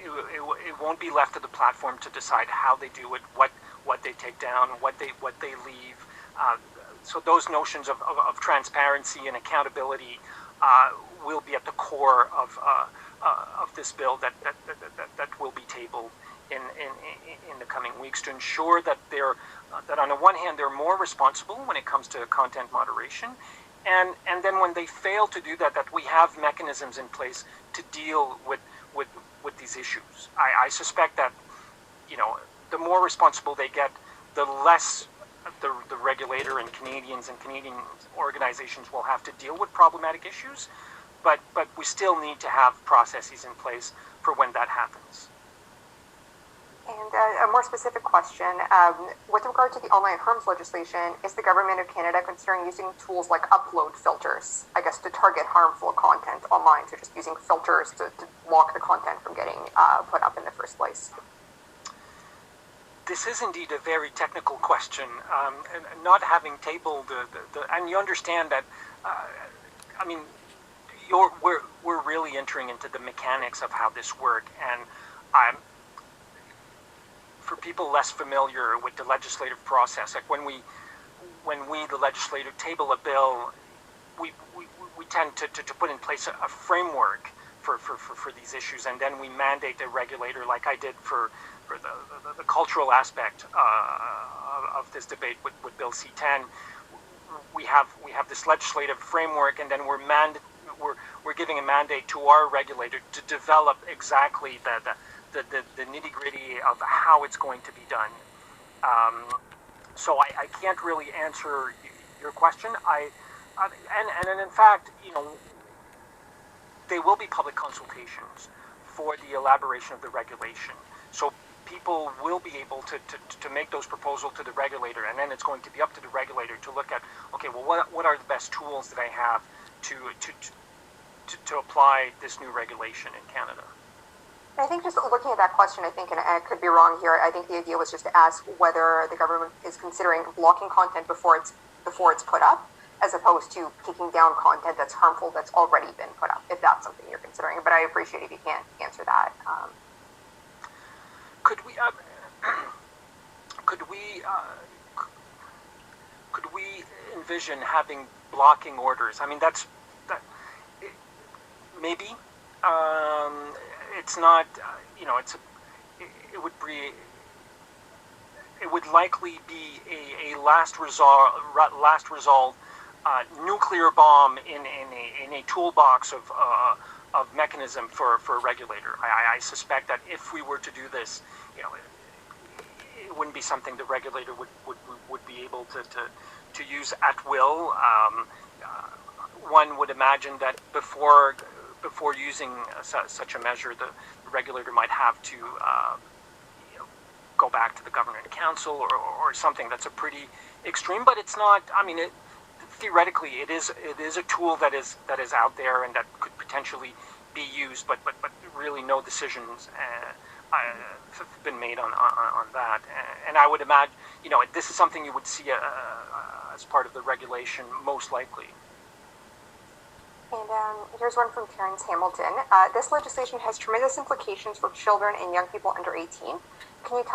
it won't be left to the platform to decide how they do it, what they take down, what they leave. So those notions of transparency and accountability will be at the core of this bill that will be tabled in the coming weeks to ensure that that on the one hand they're more responsible when it comes to content moderation, and then when they fail to do that, that we have mechanisms in place to deal with these issues. I suspect that the more responsible they get, the less the regulator and Canadian organizations will have to deal with problematic issues, but we still need to have processes in place for when that happens. And a more specific question, with regard to the online harms legislation, is the Government of Canada considering using tools like upload filters, I guess, to target harmful content online, so just using filters to block the content from getting put up in the first place? This is indeed a very technical question, and not having tabled and you understand that, we're really entering into the mechanics of how this works, and for people less familiar with the legislative process, like when we the legislative table a bill, we tend to put in place a framework for these issues, and then we mandate a regulator, like I did for the cultural aspect of this debate with Bill C-10. We have this legislative framework, and then we're giving a mandate to our regulator to develop exactly the nitty-gritty of how it's going to be done. So I can't really answer your question. And in fact, there will be public consultations for the elaboration of the regulation. So people will be able to make those proposals to the regulator, and then it's going to be up to the regulator to look at, okay, well, what are the best tools that I have to apply this new regulation in Canada? I think just looking at that question, I think, and I could be wrong here, I think the idea was just to ask whether the government is considering blocking content before it's put up, as opposed to taking down content that's harmful that's already been put up, if that's something you're considering. But I appreciate if you can't answer that. Could we envision having blocking orders? I mean, maybe. It's not, it would likely be a last result nuclear bomb in a toolbox of mechanism for a regulator. I suspect that if we were to do this, it wouldn't be something the regulator would be able to use at will. One would imagine that before using such a measure, the regulator might have to go back to the Governor and Council or something that's a pretty extreme. But it's not. I mean, theoretically, it is a tool that is out there and that could potentially be used. But really, no decisions have been made on that. And I would imagine, this is something you would see as part of the regulation, most likely. And here's one from Terrence Hamilton. This legislation has tremendous implications for children and young people under 18. Can you tell